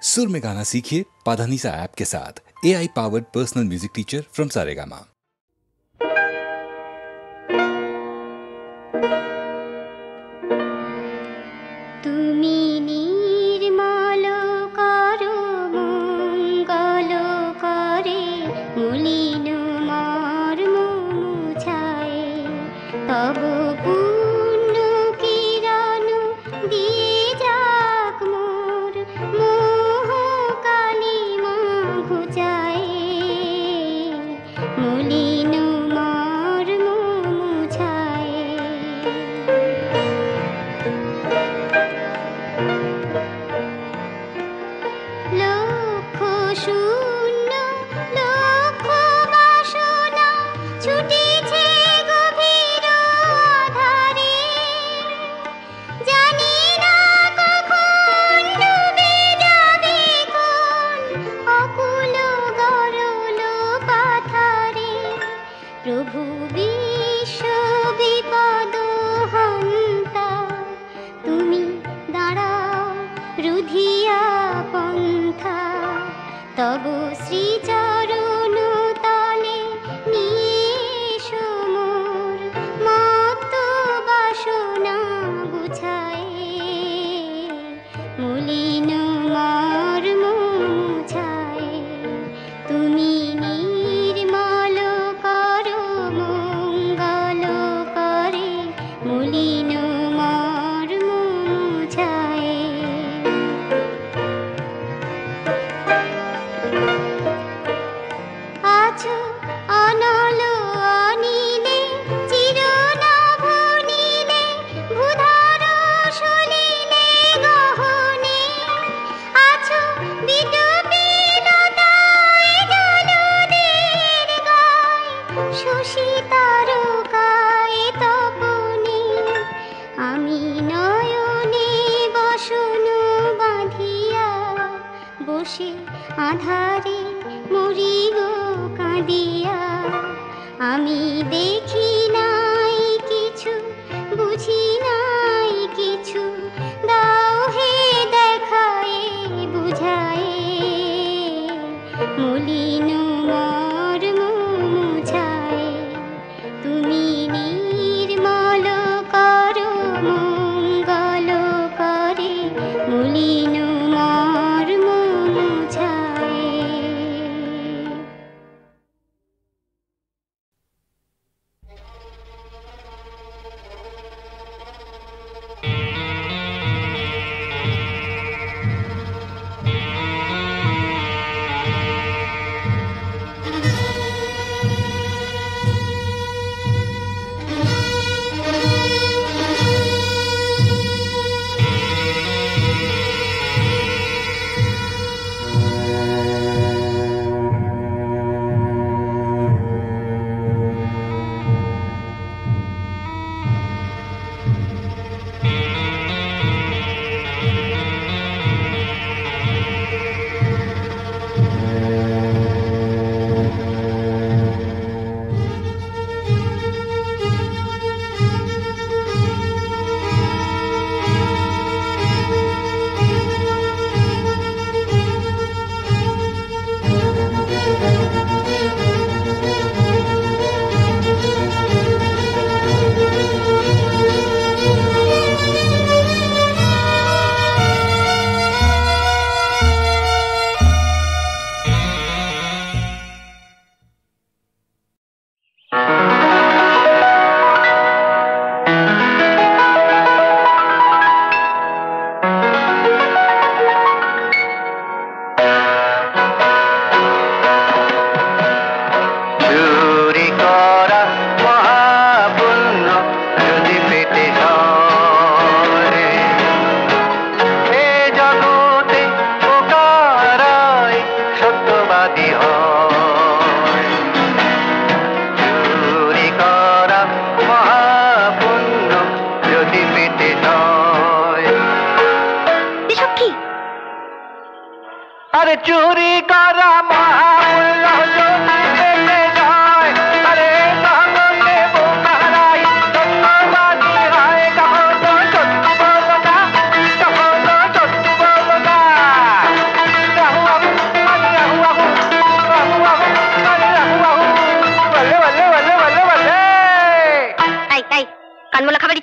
सुर में गाना सीखिए पाधानीसा ऐप के साथ। AI powered personal music teacher from Saregama.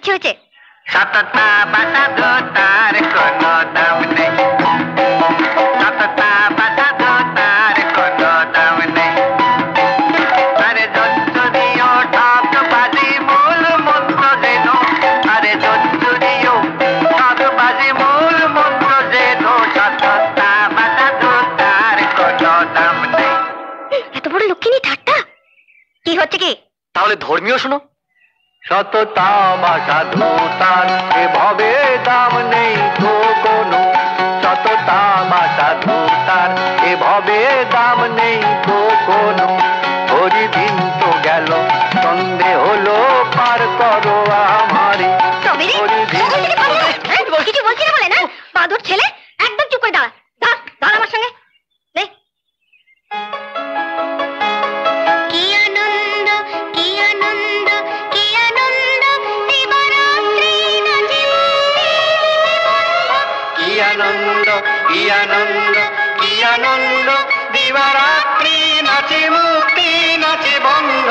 ইচ্ছে হয়েছে। সততা বাধা তার কোনো দাম নেই, সততা বাধা তার কোনো দাম নেই। আরে যদিও ঠকবাজি মূল মন্ত্র যেন, আরে যদিও ঠকবাজি মূল মন্ত্র যেন, সততা বাধা তার কোনো দাম নেই। এত বড় লক্ষ্মী ঠাট্টা কি হচ্ছে কি? তাহলে ধর্মীয় শোনো। সততা বা সাধুতার এভাবে দাম নেই তো কোনো, সততা বা সাধুতার এভাবে দাম নেই তো কোনো। হরিদিন তো গেল, সন্ধে হলো, পার করো আমারি কিছু বলছি না বলে না? বাদুর ছেলে, একদম চুপ করে দাঁড়া। দাঁড়া আমার সঙ্গে। কি আনন্দ, কি আনন্দ, কি আনন্দ, দিবারাত্রি নাচে কি আনন্দ, কি আনন্দ, কি আনন্দ, দিবারাত্রি নাচে মুক্তি নাচে বন্ধ।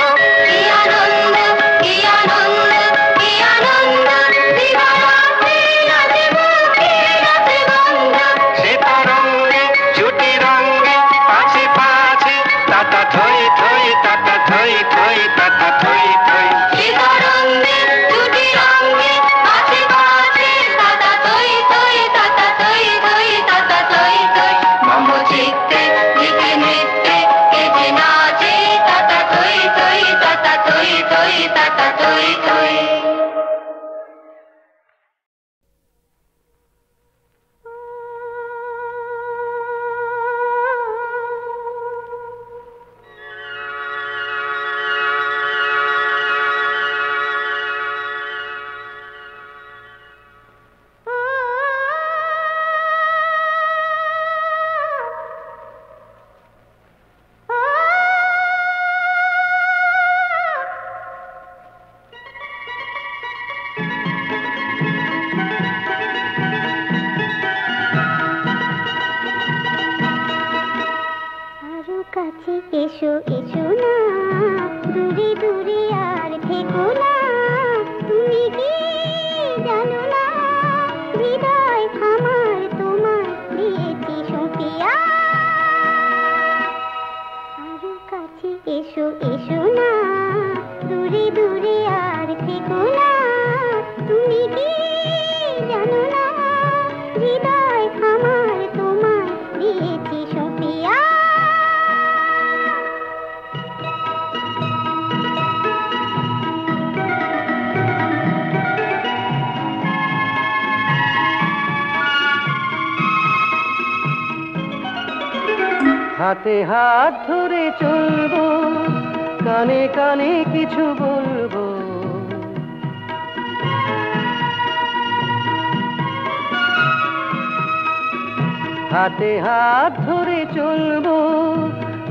কি আনন্দ, কি আনন্দ, কি আনন্দ, দিবারাত্রি নাচে মুক্তি নাচে বন্ধ। শ্বেত রঙে ছুটি রঙে পাছে পাছে, তাতা থই থই, তাতা থই থই, তাতা থই থই। সীতারঙ্গে ছুটি রঙ্গে পাছে পাছে, তাতা থই থই, তাতা থই থই, তাতা থই থই। মম চিত্তে গীতে নৃত্যে কে যে নাচে, তাতা থই থই, তাতা থই থই, তাতা থই থই। আরো কাছে এসো এসো না, দূরে দূরে আর থেকো না। তুমি কি জানো না, হৃদয় আমার তোমার দিয়েছি সঁপিয়া। আরো কাছে এসো এসো না, দূরে দূরে আর থেকো না। তুমি কি জানো না, হৃদয় আমার তোমার দিয়েছি সঁপিয়া। হাতে হাত ধরে চলবো, কানে কানে কিছু বলবো। হাতে হাত ধরে চলবো,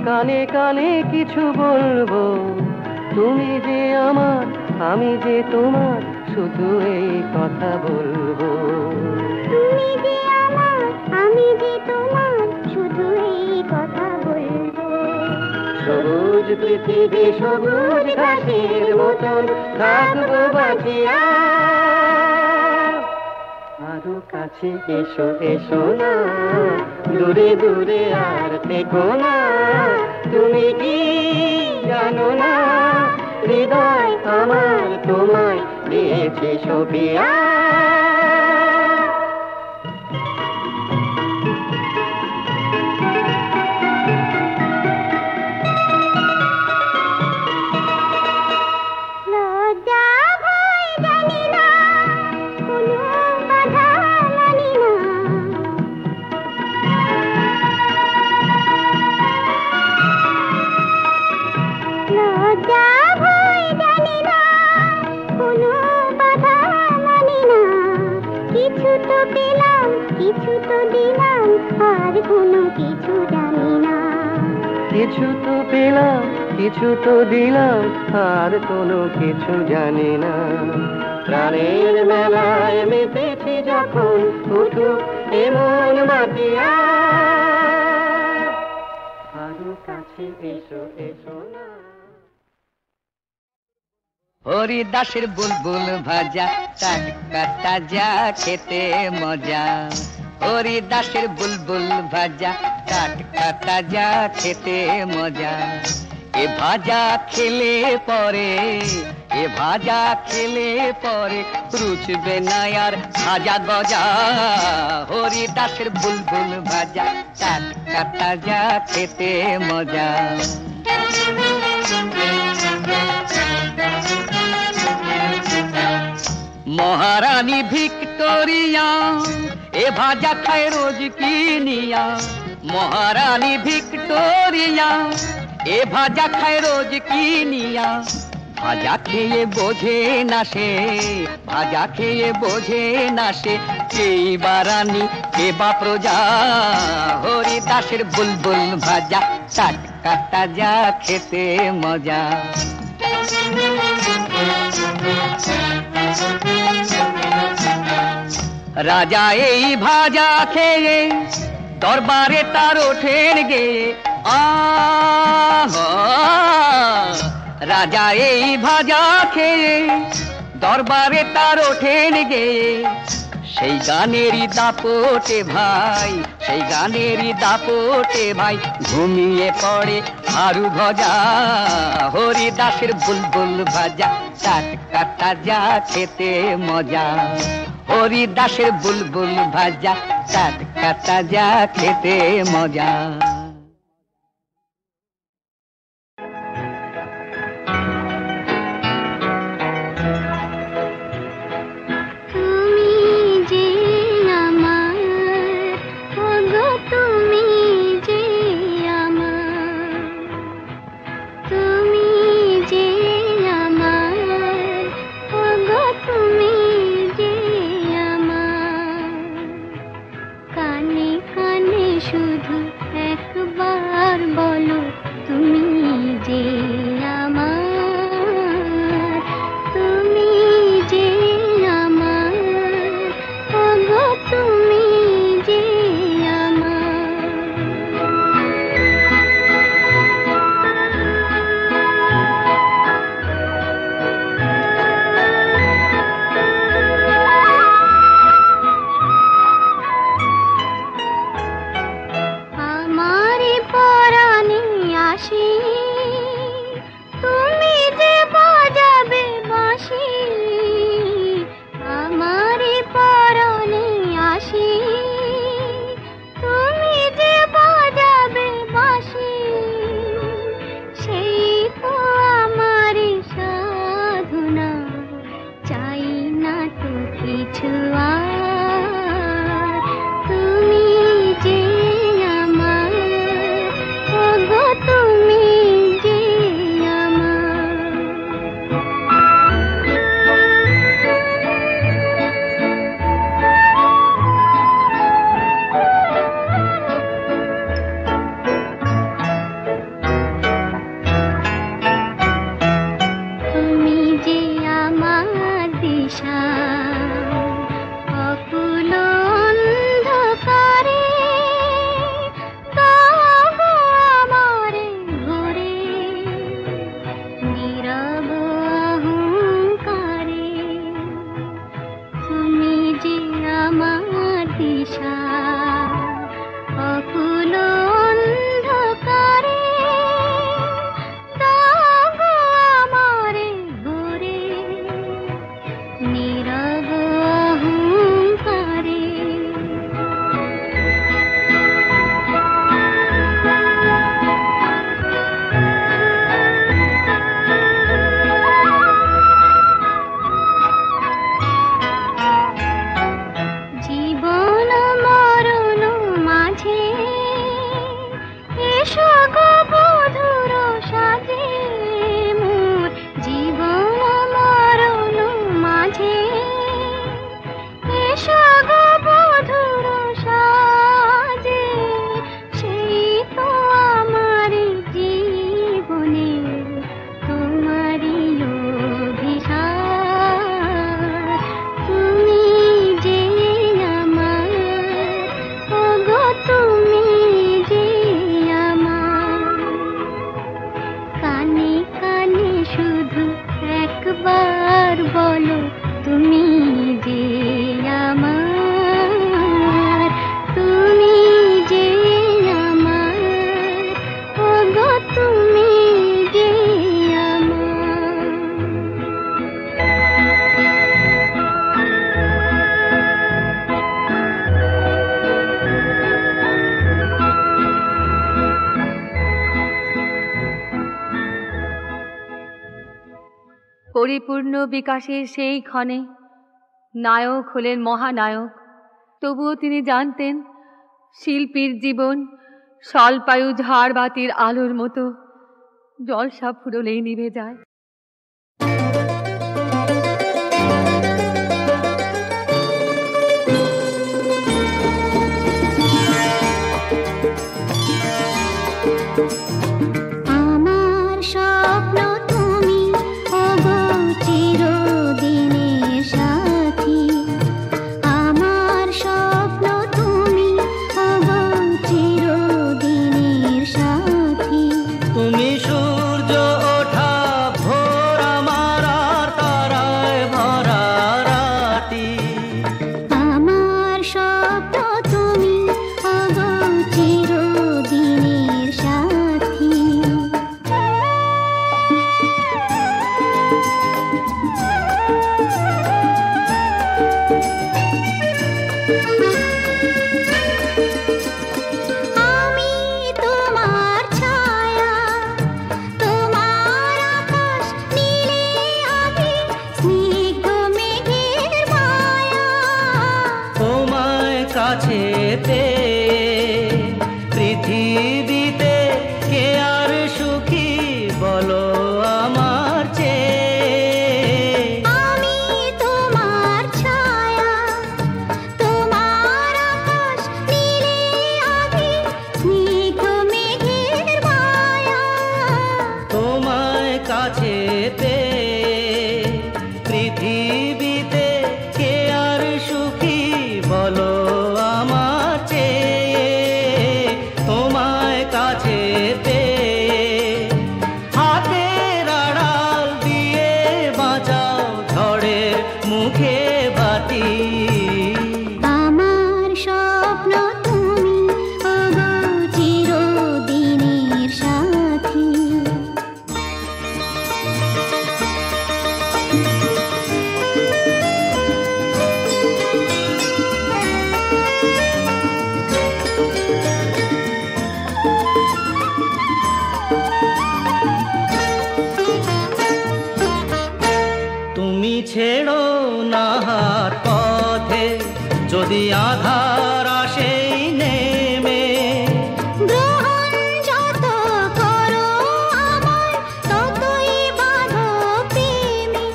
কানে কানে কিছু বলবো। তুমি যে আমার, আমি যে তোমার, শুধু এই কথা বলবো। তুমি যে আমার, আমি যে তোমার, শুধু এই কথা বলবো। সবুজ পৃথিবী সবুজ ঘাসের মতন থাকবো বাঁচিয়া। আরো কাছে এসো এসো না, দূরে দূরে আর থেকো না। তুমি কি জানো না, হৃদয় আমার তোমায় দিয়েছে সঁপিয়া। লজ্জা ভয় জানি না, কোনো বাধা মানি না। লজ্জা ভয় জানি না, কোনো বাধা মানি না। কিছু তো পেলাম, কিছু তো দিলাম, আর কোনো কিছু জানি না। কিছু তো পেলাম, কিছু তো দিলাম, আর কোনো কিছু জানি না। প্রাণের মেলায় মেতেছি যখন, উঠুক এমন বাতিয়া। আরো কাছে এসো এসো না। হরিদাসের বুলবুল ভাজা টাটকা তাজা খেতে মজা। হরিদাসের বুলবুল ভাজা টাটকা তাজা খেতে মজা। এ ভাজা খেলে পরে, এ ভাজা খেলে পরে রুচবে না আর ভাজা গজা। হরিদাসের বুলবুল ভাজা টাটকা তাজা খেতে মজা। মহারানী ভিক্টোরিয়া এ ভাজা খায় রোজ কিনিয়া। মহারানী ভিক্টোরিয়া এ ভাজা খায় রোজ কিনিয়া। ভাজা খেয়ে বোঝে না সে, ভাজা খেয়ে বোঝে না সে কে বা রানী কে বা প্রজা। হরিদাসের বুলবুল ভাজা টাটকা তাজা খেতে মজা। রাজা এই ভাজা খেয়ে দরবারে তার ওঠেন গে। রাজা এই ভাজা খেয়ে দরবারে তার ওঠেন গে। সেই গানেরই দাপটে ভাই, সেই গানেরই দাপটে ভাই ঘুমিয়ে পড়ে হারু ভজা। হরিদাসের বুলবুল ভাজা টাটকা তাজা খেতে মজা। হরিদাসের বুলবুল ভাজা টাটকা তাজা খেতে মজা। তুমি পরিপূর্ণ বিকাশের সেই ক্ষণে নায়ক হলেন মহানায়ক। তবুও তিনি জানতেন শিল্পীর জীবন স্বল্পায়ু ঝাড়বাতির আলোর মতো জলসা ফুরলেই নিভে যায়। আমার স্বপ্ন তুমি ওগো চিরদিনের সাথী, আমার স্বপ্ন তুমি ওগো চিরদিনের সাথী। তুমি সূর্য ওঠা ভোর আমার আর তারায় ভরা রাতি, আমার স্বপ্ন তুমি ওগো চিরদিনের সাথী। আমি তোমার ছায়া, তোমার আকাশ নীলে আভি, স্নিগ্ধ মেঘের মায়া। তোমায় কাছে পেয়ে পৃথিবীতে কে আর সুখী বলো আমার চেয়ে। আমি তোমার ছায়া, তোমার আকাশ নীলে আভি, স্নিগ্ধ মেঘের মায়া। তোমায় কাছে পেয়ে পৃথিবীতে কে আর সুখী বলো আমার চেয়ে। তোমায় কাছে পেয়ে হাতের আড়াল দিয়ে বাঁচাও ঝড়ের মুখে বাতি। আমার স্বপ্ন তুমি ওগো চিরদিনের সাথী। তুমি ছেড়ো না হাত পথে যদি আধার আসেই নেমে। গ্রহণ যত করো আমায় ততই বাঁধো প্রেমে।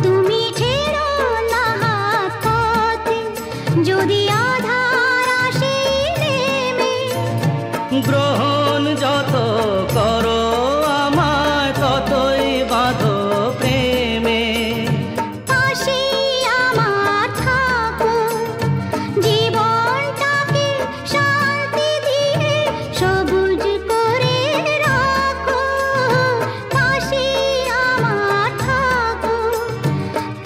তুমি ছেড়ো না হাত পথে যদি আধার আসে নেমে। গ্রহণ যত করো আমায় ততই বাঁধো প্রেমে। পাশে আমার থাকো, জীবনটাকে শান্তি দিয়ে সবুজ করে রাখো। পাশে আমার থাকো,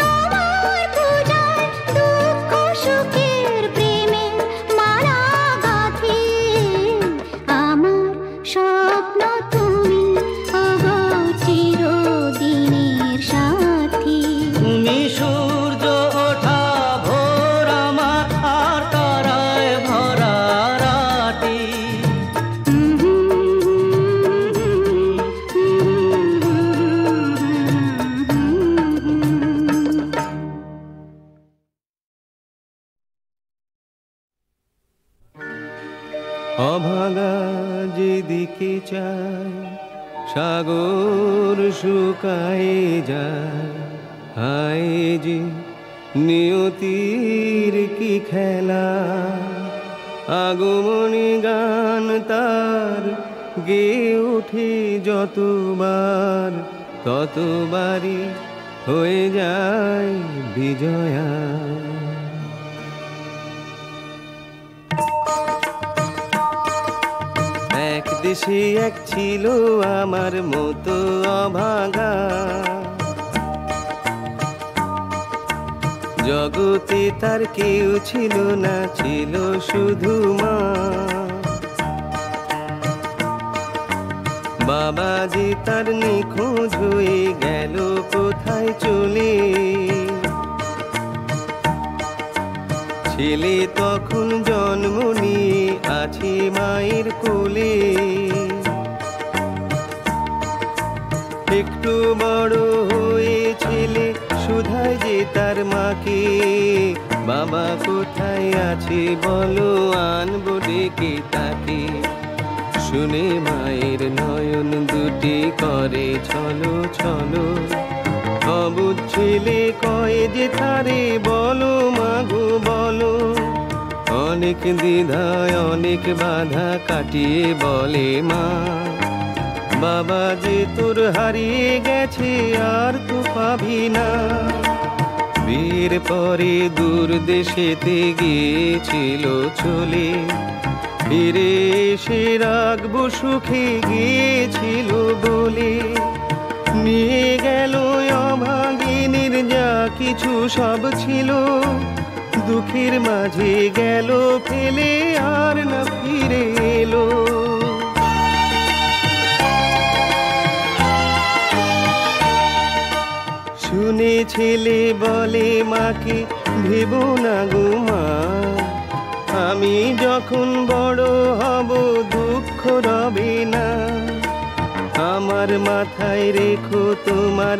তোমার পূজায় দুঃখ সুখের প্রেমের মালা গাঁথি। আমার স্বপ্ন তুমি ওগো চিরদিনের সাথী। তুমি সূর্য ওঠা ভোর আমার আর তারায় ভরা রাতি। অভাগা যেদিকে চায় সাগর শুকায় যায়। হায় যে নিয়তির কি খেলা, আগমনী গান তার গেয়ে ওঠে যতবার, ততবারই হয়ে যায় বিজয়া। এক দেশে এক ছিল আমার মতো অভাগা, জগতে তার কেউ ছিল না, ছিল শুধু মা। বাবাজি তার নিখোঁজ হয়ে গেল কোথায় চলে। ছেলে তখন জন্ম নিয়ে আছে মায়ের কোলে। একটু বড় হয়েছিলে শুধায় যে তার মাকে, বাবা কোথায় আছে বলো আনবো ডেকে তাকে। শুনে মায়ের নয়ন দুটি করে ছলো ছলো, অবুঝ ছেলে কয় যে তারে বলো মাগো বলো। অনেক দ্বিধায় অনেক বাধা কাটিয়ে বলে মা, বাবা যে তোর হারিয়ে গেছে আর তো পাবি না। বিয়ের পরে দূর দেশেতে গিয়েছিল চলে, ফিরে এসে রাখবো সুখে গিয়েছিল বলে। নিয়ে গেল অভাগিনীর যা কিছু সব ছিল, দুঃখের মাঝে গেল ফেলে আর না ফিরে এলো। শুনে ছেলে বলে মাকে, ভেবো না গো মা, আমি যখন বড় হব দুঃখ রবে না। আমার মাথায় রেখো তোমার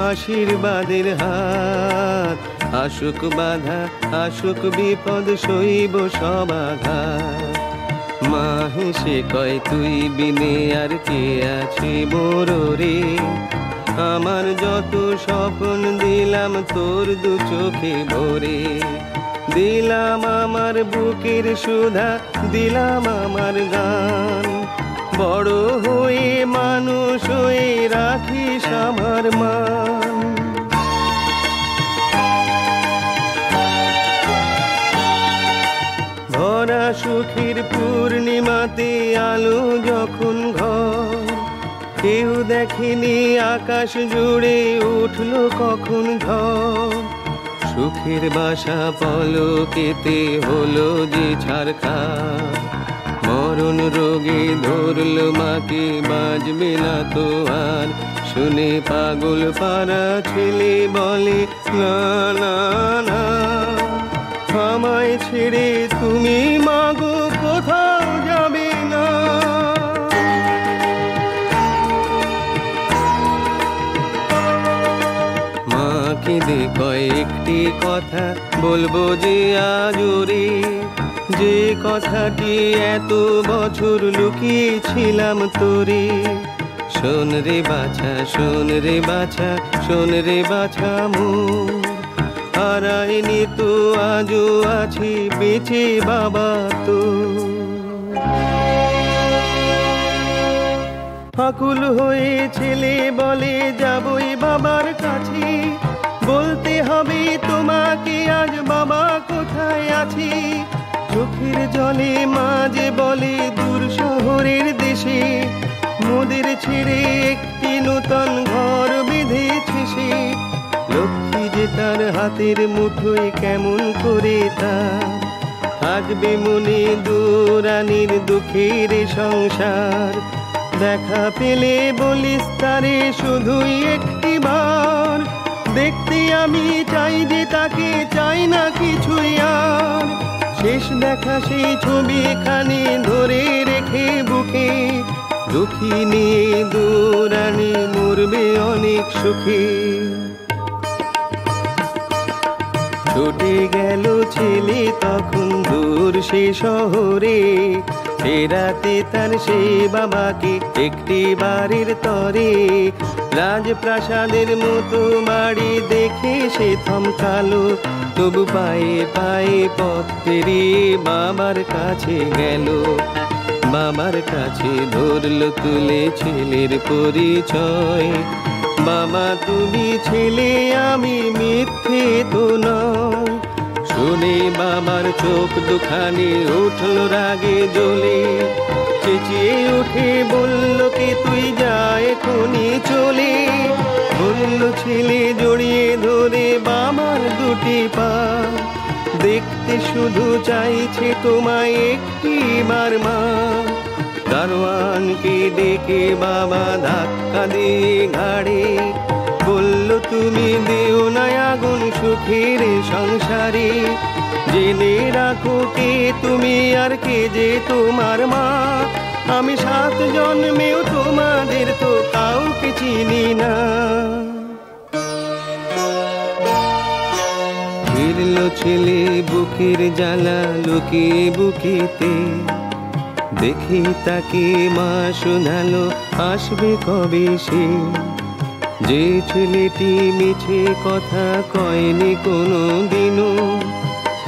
আশীর্বাদের হাত, আসুক বাধা আসুক বিপদ সইব সব আঘাত। মা হেসে কয় তুই বিনে আর কে আছে মোর রে, আমার যত স্বপ্ন দিলাম তোর দু চোখে ভরে। দিলাম আমার বুকের সুধা, দিলাম আমার গান, বড় হয়ে মানুষ হয়ে রাখিস আমার মান। ভরা সুখের পূর্ণিমাতে আলো যখন ঘর, কেউ দেখেনি আকাশ জুড়ে উঠলো কখন ঝড়। সুখের বাসা পলকেতে হলো যে ছারখার, মরণ রোগে ধরল মাকে বাঁচবে না তো আর। শুনে পাগল পাড়া ছেলে বলে না না না, আমায় ছেড়ে তুমি মাগো কোথাও যাবে না। মা কেঁদে কয়েকটি কথা বলবো যে আজরে, যে কথাটি এত বছর লুকিয়েছিলাম তোরে। শোন রে বাছা শোন রে বাছা শোন রে বাছা মোর, হারায়নি তো আজও আছি বেঁচে বাবা তো। আকুল হয়ে ছেলে বলে যাবই বাবার কাছে, বলতে হবে তোমাকে আজ বাবা কোথায় আছি। চোখের জলে মা যে বলে দূর শহরের দেশে, মোদের ছেড়ে একটি নূতন ঘর বেঁধেছে সে। লক্ষ্মী যে তার হাতের মুঠোয় কেমন করে তার থাকবে মনে দুরানির দুঃখের সংসার। দেখা পেলে বলিস তারে শুধুই একটি বার, দেখতে আমি চাই যে তাকে চাই না কিছুই আর। শেষ দেখা সেই ছবি খানি ধরে রেখে বুকে, দুঃখী নিয়ে দুরানি মরবে অনেক সুখে। ছুটে গেল ছেলে তখন দূর সে শহরে, ফেরাতে তার সে বাবাকে একটি বাড়ির তরে। রাজপ্রাসাদের মতো বাড়ি দেখে সে থমকালো, তবু পায়ে পায়ে পথ পেরিয়ে বাবার কাছে গেল। বাবার কাছে ধরলো তুলে ছেলের পরিচয়, বাবা তুমি ছেলে আমি মিথ্যে তো নয়। শুনে বাবার চোখ দুখানি উঠল রাগে জ্বলে, চেঁচিয়ে উঠে বলল কে তুই যা এখনই চলে। বলল ছেলে জড়িয়ে ধরে বাবার দুটি পা, দেখতে শুধু চাইছে তোমায় একটি বার মা। দারোয়ানকে ডেকে বাবা ধাক্কা দিয়ে ঘাড়ে, বলল তুমি দেও না আগুন সুখের সংসারে। জেনে রাখো কে তুমি আর কে যে তোমার মা, আমি 7 জন্মেও তোমাদের তো কাউকে চিনি না। ফিরলো ছেলে বুকের জ্বালা লুকিয়ে বুকেতে, দেখি তাকে মা শোনালো আসবে কবে সে। যে ছেলেটি মিছে কথা কয়নি কোনো দিনও,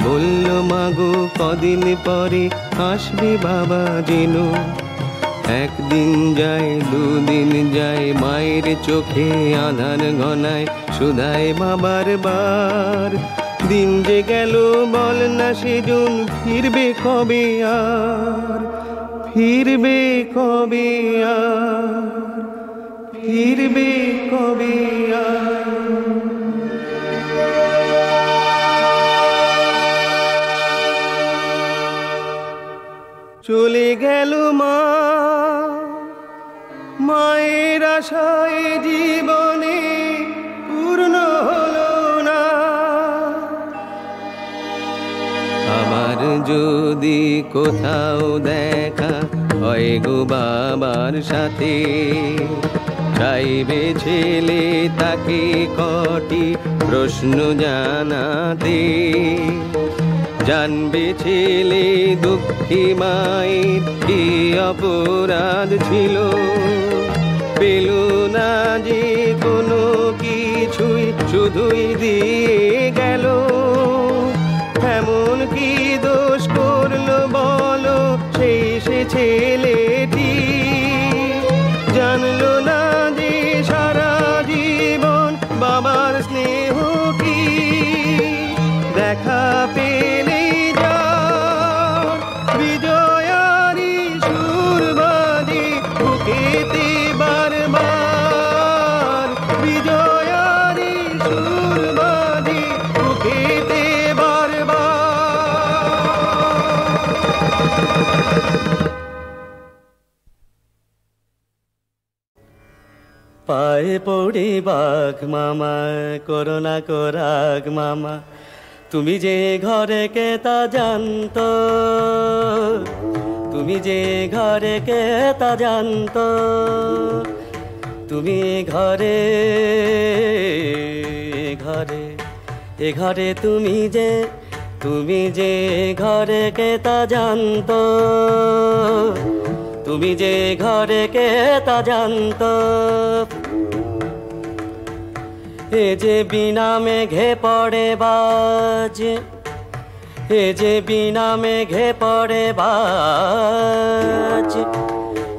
বলল মাগো কদিন পরে আসবে বাবা যেন। একদিন যায় 2 দিন যায়, মায়ের চোখে আধার ঘনায়, শুধায় মা বারবার দিন যে গেল বল না সেজন ফিরবে কবে আর, ফিরবে কবে আর, ফিরবে কবে আর। চলে গেল মা, মায়ের আশায় জীবনে পূর্ণ হলো না। আমার যদি কোথাও দেখা হয় গো বাবার সাথে, চাইবে ছেলে তাকে কটি প্রশ্ন জানাতে। জানবে ছেলে দুঃখী মায়ের কি অপরাধ ছিল, পেল না যে কোনো কিছুই শুধুই দিয়ে গেল। এমন কি দোষ করলো বলো সেই সে ছেলেটি, জানলো না যে সারা জীবন বাবার স্নেহ কি। দেখা পেলে যা বিজয়ারি সুর বাজে বুকেতে বারবার, বিজয়ারি সুর বাজে বুকেতে বারবার। পায়ে পড়ে বাঘ মামা করোনা করাগ মামা, তুমি যে ঘরে কে তা জানতো, তুমি যে ঘরে কে তা জানতো। তুমি ঘরে ঘরে এ ঘরে তুমি যে ঘরে কে তা জানতো, তুমি যে ঘরে কে তা জানতো। এ যে বিনা মেঘে পড়ে বাজ, এ যে বিনা মেঘে পড়ে বাজ,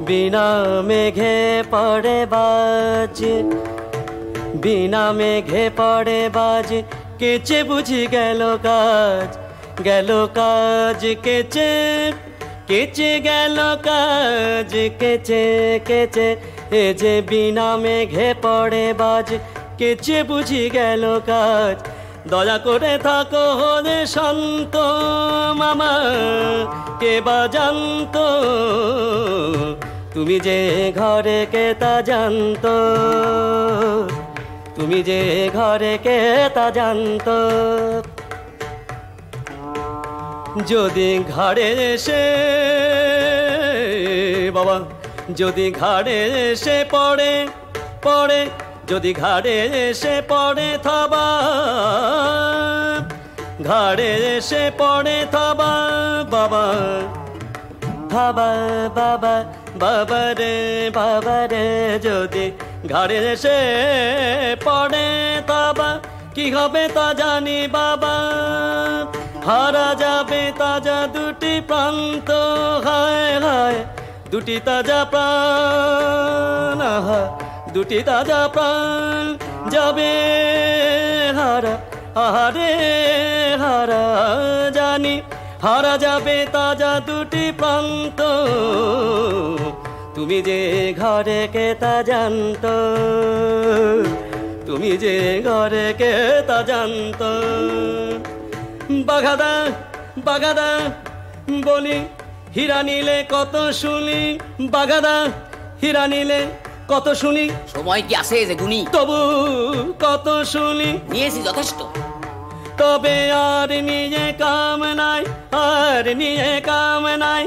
বিনা মেঘে পড়ে বাজ, বিনা মেঘে পড়ে বাজ। কেচে বুঝি গেল কাজ, গেল কাজ কেচে, কেচে গেল কাজ কেচে কেচে। এ যে বিনা মেঘে পড়ে বাজ, কেচে বুঝি গেল কাজ। দয়া করে থাকো হলে শান্ত মামা, কে বা জানতো, তুমি যে ঘরে কে তা জানতো, তুমি যে ঘরে কে তা জানতো। যদি ঘাড়ে এসে বাবা, যদি ঘাড়ে এসে পড়ে পড়ে, যদি ঘাড়ে এসে পড়ে থাবা, ঘাড়ে এসে পড়ে থাবা বাবা, থাবা বাবা, বাবা রে যদি ঘাড়ে এসে পড়ে থাবা, কি হবে তা জানি বাবা। হারা যাবে তাজা দুটি প্রান্ত, হায় হায় দুটি তাজা প্রাণ, দুটি তাজা প্রাণ যাবে হারা, আহারে হারা জানি। হারা যাবে তাজা দুটি প্রান্ত, তুমি যে ঘরে কে তা জানতো, তুমি যে ঘরে কে তা জানতো। বাঘাদা বাঘাদা বলি, হীরা নিলে কত শুনি, বাঘাদা হীরা নিলে কত শুনি। সময় কি আসে যে গুনি, তবু কত শুনি, নিয়েছি যথেষ্ট। তবে আর নিয়ে কাম নাই, আর নিয়ে কাম নাই,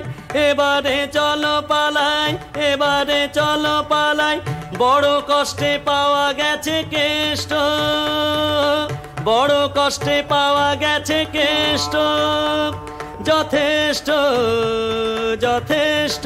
এবারে চলো পালাই পালাই, এবারে চলো পালাই, বড় কষ্টে পাওয়া গেছে কেষ্ট, বড় কষ্টে পাওয়া গেছে কেষ্ট, যথেষ্ট যথেষ্ট।